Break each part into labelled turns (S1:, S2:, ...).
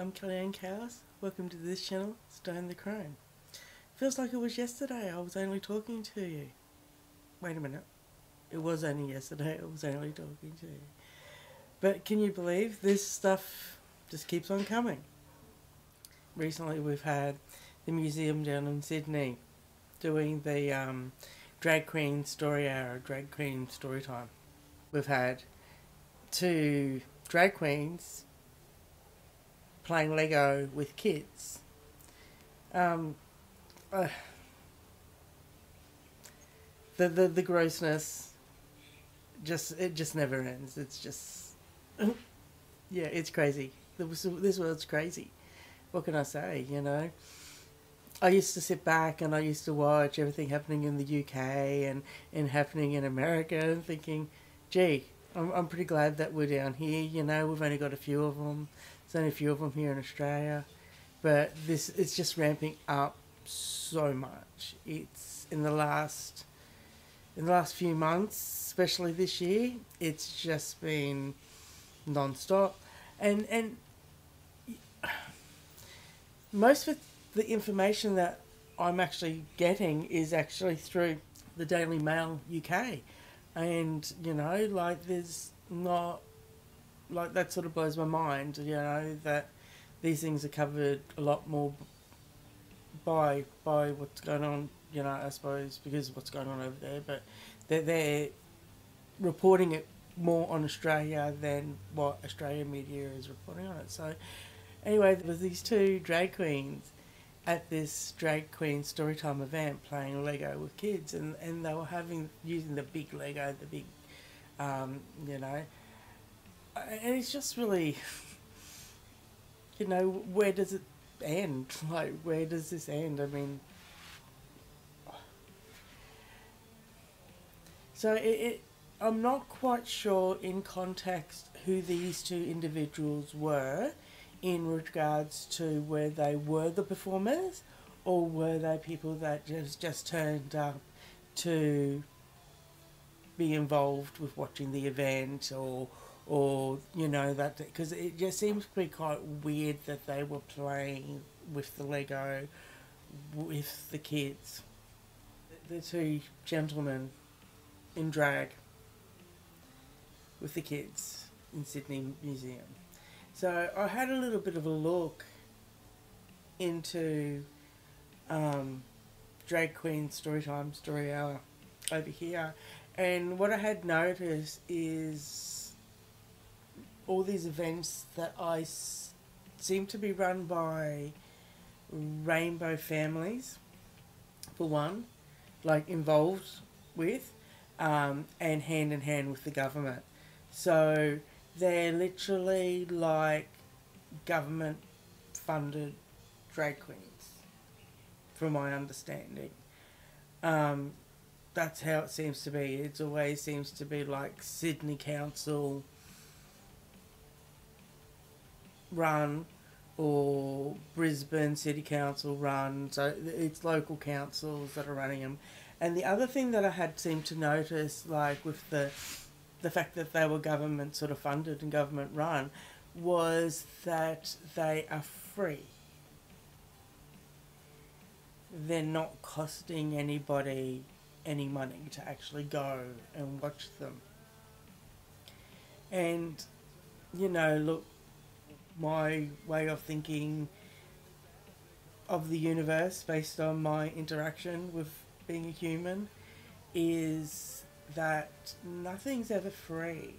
S1: I'm Kellyanne Cowles. Welcome to this channel, Stone The Crone. Feels like it was yesterday I was only talking to you. Wait a minute. It was only yesterday I was only talking to you. But can you believe this stuff just keeps on coming? Recently we've had the museum down in Sydney doing the drag queen story hour, drag queen story time. We've had two drag queens playing Lego with kids. The grossness just never ends. It's just yeah, it's crazy. This world's crazy. What can I say? You know, I used to sit back and I used to watch everything happening in the UK and happening in America and thinking, gee, I'm pretty glad that we're down here. You know, we've only got a few of them. There's only a few of them here in Australia, but it's just ramping up so much. It's in the last few months, especially this year, it's just been non-stop, and most of the information that I'm actually getting is actually through the Daily Mail UK, and you know, like there's not. Like, that sort of blows my mind, you know, that these things are covered a lot more by what's going on, you know, I suppose, because of what's going on over there, but they're reporting it more on Australia than what Australian media is reporting on it. So, anyway, there was these two drag queens at this drag queen storytime event playing Lego with kids, and they were using the big Lego, the big, you know, and it's just really, you know, where does it end? Like, where does this end? I mean, so I'm not quite sure in context who these two individuals were in regards to where they were the performers, or were they people that just turned up to be involved with watching the event, or you know, that, because it just seems to be quite weird that they were playing with the Lego with the kids. The two gentlemen in drag with the kids in Sydney Museum. So I had a little bit of a look into drag queen storytime, story hour over here, and what I had noticed is all these events that seem to be run by rainbow families, for one, like involved with, and hand in hand with the government. So they're literally like government funded drag queens, from my understanding. That's how it seems to be. It always seems to be like Sydney Council run, or Brisbane City Council run, so it's local councils that are running them. And the other thing that I had seemed to notice, like with the fact that they were government sort of funded and government run, was that they are free. They're not costing anybody any money to actually go and watch them. And, you know, look, my way of thinking of the universe based on my interaction with being a human is that nothing's ever free.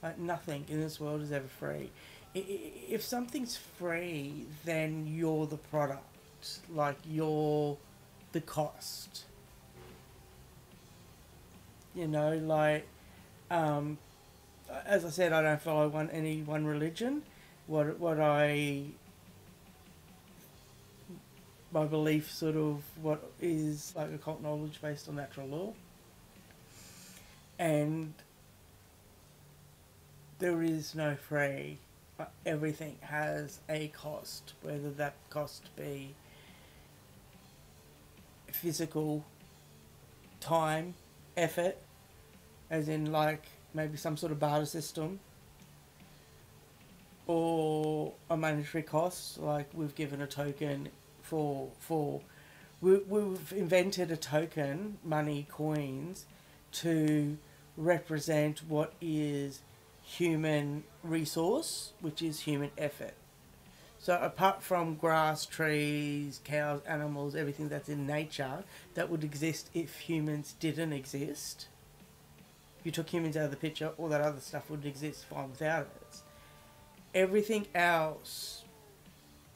S1: Like, nothing in this world is ever free. If something's free, then you're the product. Like, you're the cost. You know, like, as I said, I don't follow any one religion. My belief sort of what is like occult knowledge based on natural law. And there is no free. Everything has a cost, whether that cost be physical, time, effort, as in like maybe some sort of barter system, or a monetary cost. Like we've given a token we've invented a token, money, coins, to represent what is human resource, which is human effort. So apart from grass, trees, cows, animals, everything that's in nature that would exist if humans didn't exist, if you took humans out of the picture, all that other stuff would exist fine without us. Everything else,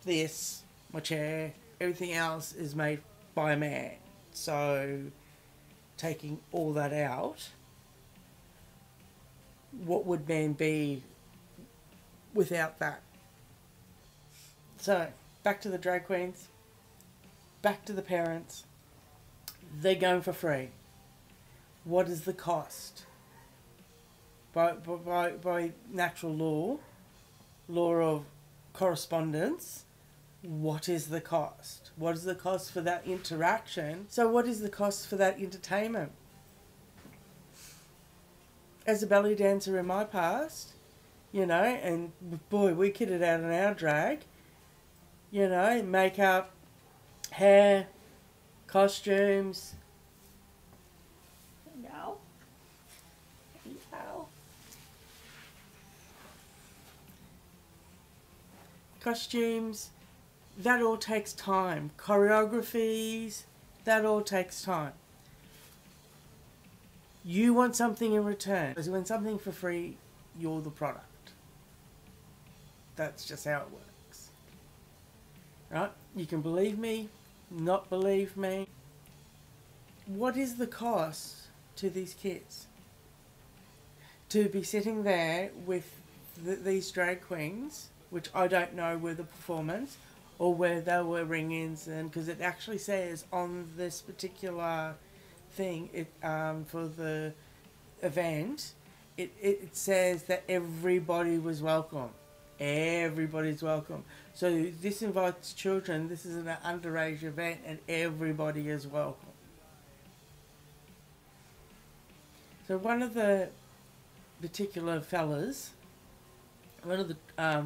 S1: this, my chair, everything else is made by man. So taking all that out, what would man be without that? So back to the drag queens, back to the parents. They're going for free. What is the cost? By natural law of correspondence, what is the cost? What is the cost for that interaction? So what is the cost for that entertainment? As a belly dancer in my past, you know, and boy, we kitted out in our drag, you know, makeup, hair, costumes. No. No. Costumes, that all takes time. Choreographies, that all takes time. You want something in return. Because when something for free, you're the product. That's just how it works. Right? You can believe me, not believe me. What is the cost to these kids? To be sitting there with these drag queens, which I don't know were the performance, or where they were ring-ins, and because it actually says on this particular thing, for the event, it says that everybody was welcome. Everybody's welcome. So this invites children. This is an underage event, and everybody is welcome. So one of the particular fellas, one of the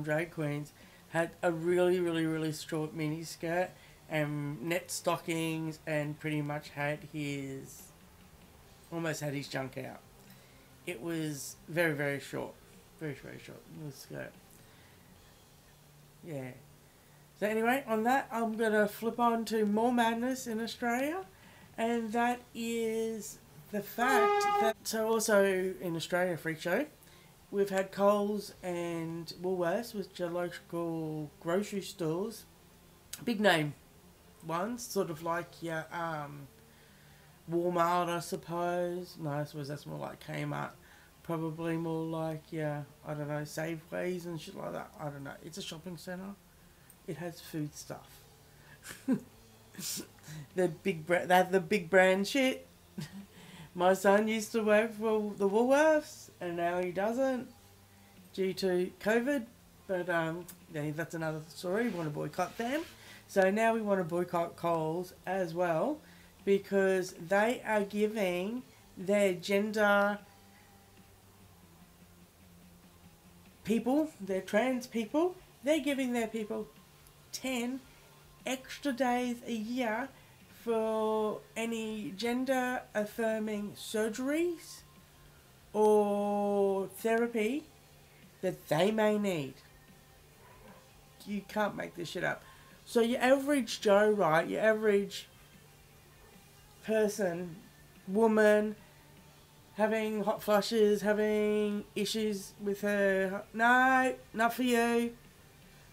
S1: drag queens, had a really short mini skirt and net stockings, and pretty much almost had his junk out. It was very short, very short skirt. Yeah. So anyway, on that, I'm gonna flip on to more madness in Australia, and that is the fact that, so also in Australia, freak show, we've had Coles and Woolworths, which are local grocery stores, big name ones, sort of like your Walmart, I suppose. No, I suppose that's more like Kmart. Probably more like, yeah, I don't know, Safeways and shit like that. I don't know. It's a shopping centre. It has food stuff. They have the big brand shit. My son used to work for the Woolworths, and now he doesn't, due to COVID. But yeah, that's another story. We want to boycott them. So now we want to boycott Coles as well, because they are giving their gender people, their trans people, they're giving their people 10 extra days a year for any gender affirming surgeries or therapy that they may need. You can't make this shit up. So your average Joe, right, your average person, woman, having hot flushes, having issues with her, no, not for you.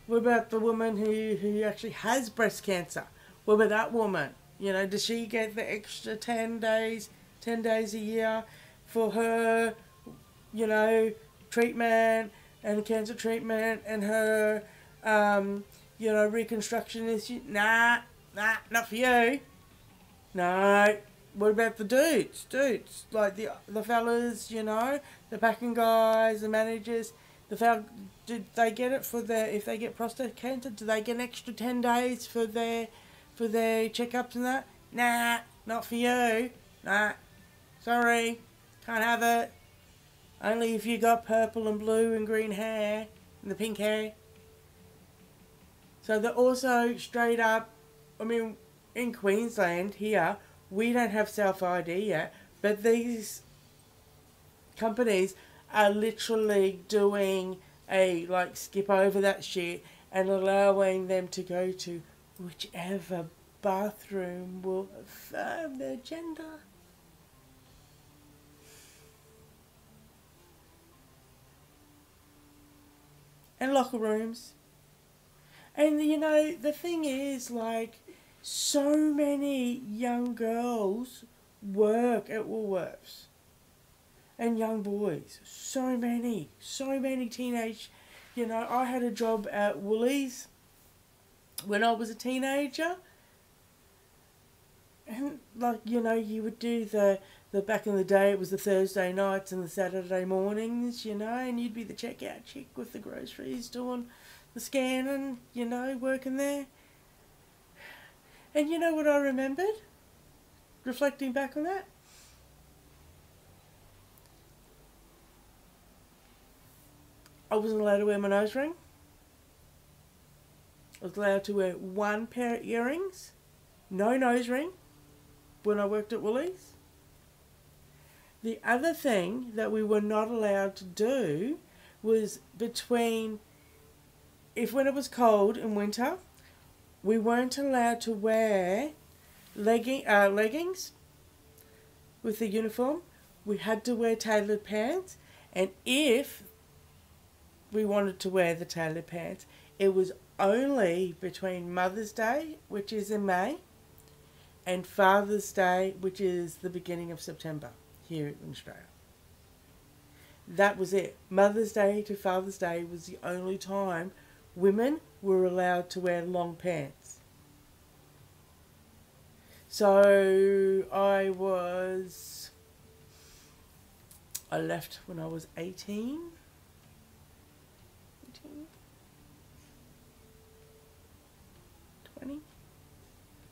S1: What about the woman who actually has breast cancer? What about that woman? You know, does she get the extra 10 days a year for her, you know, treatment and cancer treatment and her, you know, reconstruction issue? Nah, not for you. No. What about the dudes? Like the fellas, you know, the packing guys, the managers, did they get it for if they get prostate cancer, do they get an extra 10 days for their checkups and that? Nah, not for you. Nah, sorry, can't have it. Only if you got purple and blue and green hair and the pink hair. So they're also straight up, I mean, in Queensland here, we don't have self-ID yet, but these companies are literally doing a, like, skip over that shit and allowing them to go to whichever bathroom will affirm their gender. And locker rooms. And, you know, the thing is, like, so many young girls work at Woolworths. And young boys. So many teenage... You know, I had a job at Woolies when I was a teenager. And, like, you know, you would do the back in the day, it was the Thursday nights and the Saturday mornings, you know, and you'd be the checkout chick with the groceries doing the scanning, you know, working there. And you know what I remembered? Reflecting back on that? I wasn't allowed to wear my nose ring. I was allowed to wear one pair of earrings, no nose ring, when I worked at Woolies. The other thing that we were not allowed to do was between, if when it was cold in winter, we weren't allowed to wear leggings with the uniform. We had to wear tailored pants, and if we wanted to wear the tailored pants, it was only between Mother's Day, which is in May, and Father's Day, which is the beginning of September here in Australia. That was it. Mother's Day to Father's Day was the only time women were allowed to wear long pants. So I left when I was 18. 20?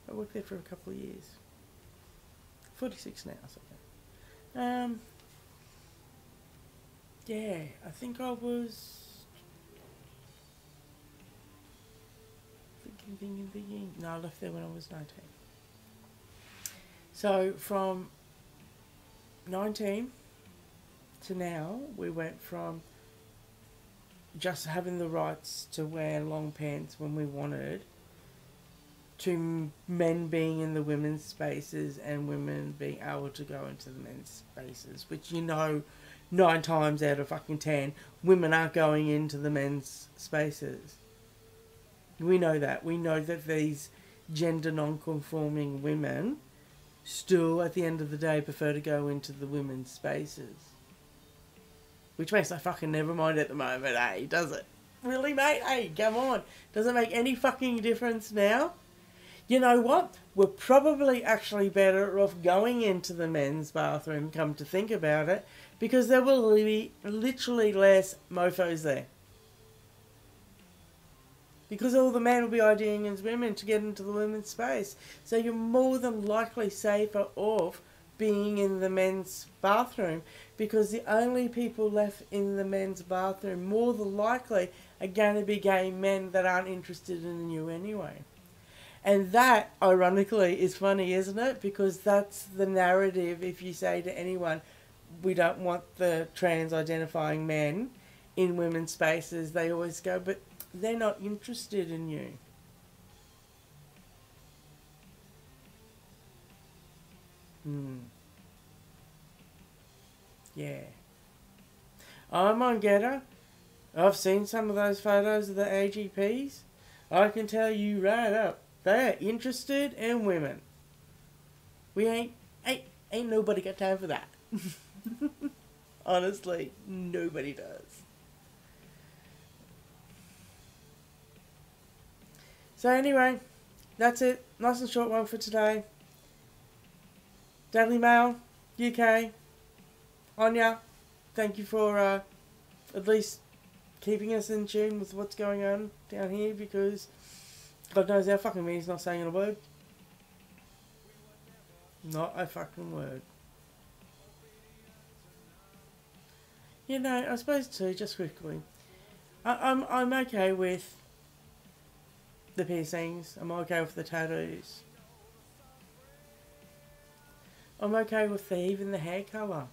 S1: I worked there for a couple of years. 46 now, something. Yeah, I think I was thinking. No, I left there when I was 19. So from 19 to now, we went from just having the rights to wear long pants when we wanted to men being in the women's spaces and women being able to go into the men's spaces, which, you know, 9 times out of fucking 10, women aren't going into the men's spaces. We know that. We know that these gender non-conforming women still, at the end of the day, prefer to go into the women's spaces. Which makes no fucking never mind at the moment, eh? Does it? Really, mate? Hey, come on. Does it make any fucking difference now? You know what? We're probably actually better off going into the men's bathroom, come to think about it, because there will be literally less mofos there. Because all the men will be IDing as women to get into the women's space. So you're more than likely safer off being in the men's bathroom, because the only people left in the men's bathroom more than likely are going to be gay men that aren't interested in you anyway. And that, ironically, is funny, isn't it? Because that's the narrative. If you say to anyone, we don't want the trans-identifying men in women's spaces, they always go, but they're not interested in you. Yeah. I'm on GETTR. I've seen some of those photos of the AGPs. I can tell you right up, they're interested in women. We ain't nobody got time for that. Honestly, nobody does. So anyway, that's it. Nice and short one for today. Daily Mail, UK. Anya, thank you for at least keeping us in tune with what's going on down here, because God knows our fucking me's not saying a word. Not a fucking word. You know, I suppose too, just quickly, I'm okay with the piercings. I'm okay with the tattoos. I'm okay with even the hair colour.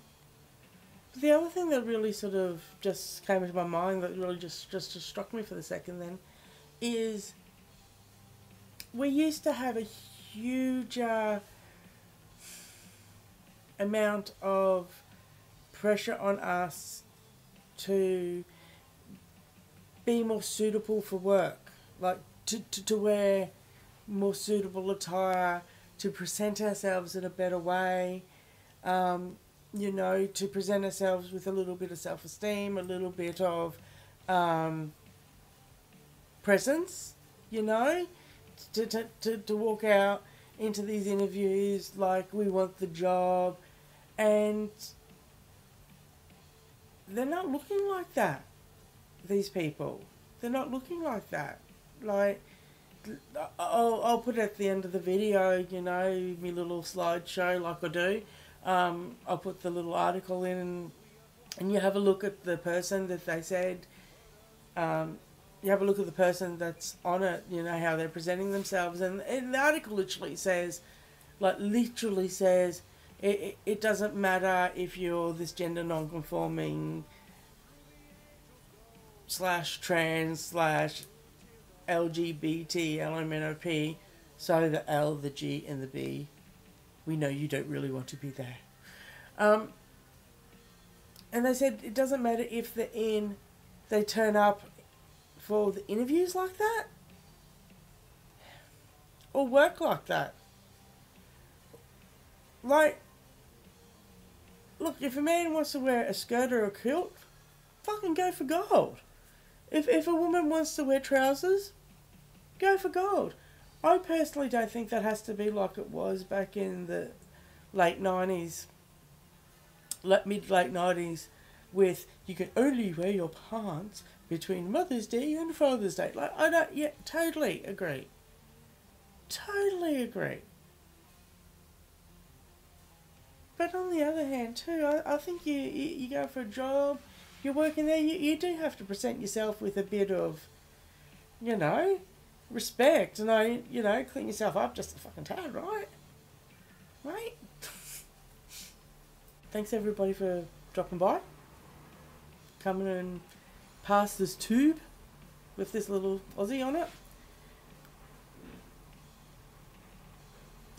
S1: But the other thing that really sort of just came into my mind that really just struck me for the second then is we used to have a huge amount of pressure on us to be more suitable for work, like to wear more suitable attire, to present ourselves in a better way, you know, to present ourselves with a little bit of self-esteem, a little bit of presence, you know, to walk out into these interviews like we want the job, and they're not looking like that, these people. They're not looking like that. Like, I'll put it at the end of the video, you know, my little slideshow like I do. I'll put the little article in, and you have a look at the person that they said, you have a look at the person that's on it, you know, how they're presenting themselves. And the article literally says, it doesn't matter if you're this gender non-conforming /trans /LGBT LMNOP, so the L, the G and the B, we know you don't really want to be there. And they said it doesn't matter if they turn up for the interviews like that or work like that. Like, look, if a man wants to wear a skirt or a kilt, fucking go for gold. If a woman wants to wear trousers, go for gold. I personally don't think that has to be like it was back in the late 90s, mid-late 90s, with you can only wear your pants between Mother's Day and Father's Day. Like, I don't, yeah, totally agree. Totally agree. But on the other hand too, I think you go for a job, you're working there, you do have to present yourself with a bit of, you know, respect, and you know, clean yourself up just a fucking tad, right? Right? Thanks everybody for dropping by, coming and pass this tube with this little Aussie on it.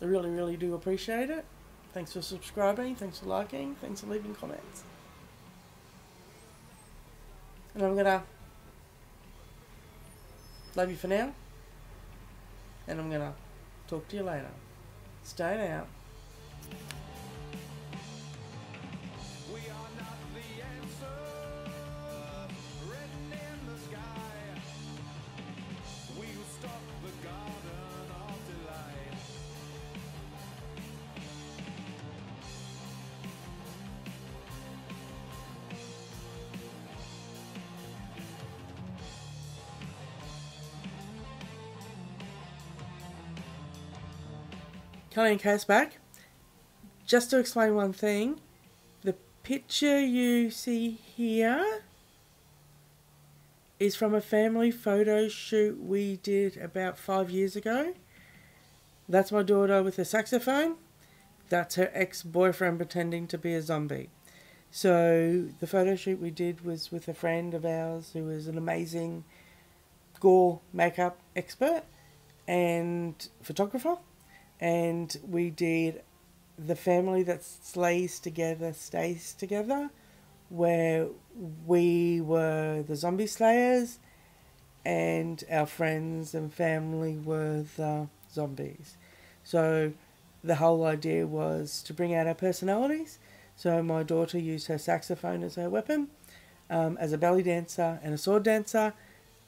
S1: I really, really do appreciate it. Thanks for subscribing, thanks for liking, thanks for leaving comments. And I'm gonna love you for now, and I'm gonna talk to you later. Stay out. We are not the answer, written in the sky. We will stop the garden of delight. Kelly and Cass back. Just to explain one thing, the picture you see here is from a family photo shoot we did about 5 years ago. That's my daughter with a saxophone. That's her ex-boyfriend pretending to be a zombie. So the photo shoot we did was with a friend of ours who is an amazing gore makeup expert and photographer. And we did the family that stays together, where we were the zombie slayers and our friends and family were the zombies. So the whole idea was to bring out our personalities. So my daughter used her saxophone as her weapon, as a belly dancer and a sword dancer.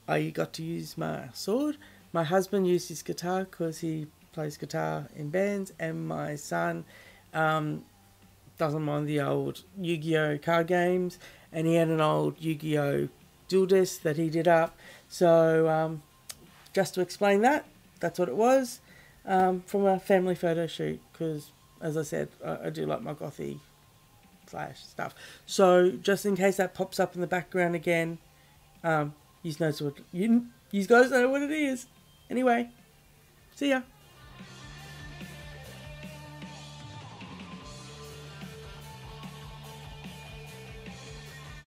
S1: I got to use my sword. My husband used his guitar because he plays guitar in bands, and my son doesn't mind the old Yu-Gi-Oh card games, and he had an old Yu-Gi-Oh dual disc that he did up. So just to explain that, that's what it was, from a family photo shoot, because as I said, I do like my gothy / stuff. So just in case that pops up in the background again, you guys know what it is. Anyway, see ya.